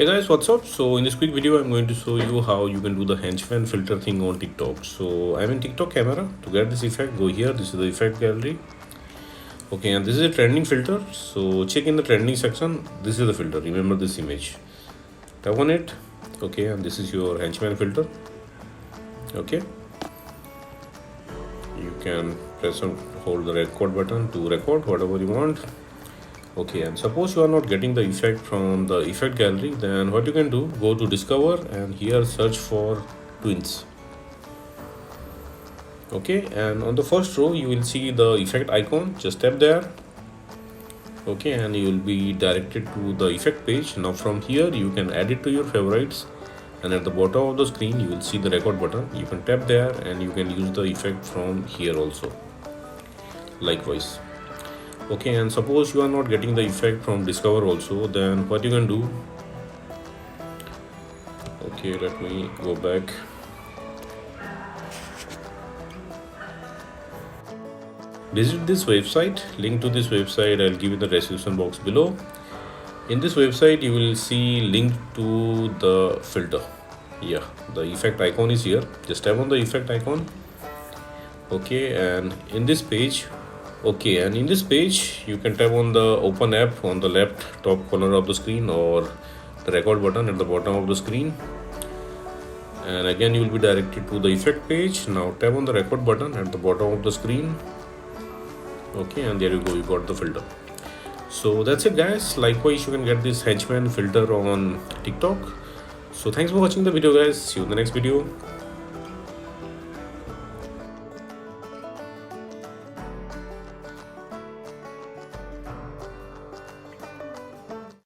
Hey guys, what's up? So in this quick video I'm going to show you how you can do the henchman filter thing on TikTok. So I'm in TikTok camera. To get this effect, go here. This is the effect gallery. Okay, and this is a trending filter. So check in the trending section. This is the filter. Remember this image. Tap on it. Okay, and this is your henchman filter. Okay. You can press and hold the record button to record whatever you want. Okay, and suppose you are not getting the effect from the effect gallery, then what you can do, go to discover and here search for twins. Okay, and on the first row you will see the effect icon. Just tap there. Okay, and you will be directed to the effect page. Now from here you can add it to your favorites, and at the bottom of the screen you will see the record button. You can tap there and you can use the effect from here also, likewise. Okay, and suppose you are not getting the effect from discover also, then what you can do, okay, let me go back. Visit this website. Link to this website I'll give in the description box below. In this website you will see link to the filter. Yeah, the effect icon is here. Just tap on the effect icon. Okay, and in this page, you can tap on the open app on the left top corner of the screen, or the record button at the bottom of the screen, and again you will be directed to the effect page. Now tap on the record button at the bottom of the screen. Okay, and there you go, you got the filter. So that's it guys. Likewise, you can get this henchman filter on TikTok. So thanks for watching the video guys. See you in the next video.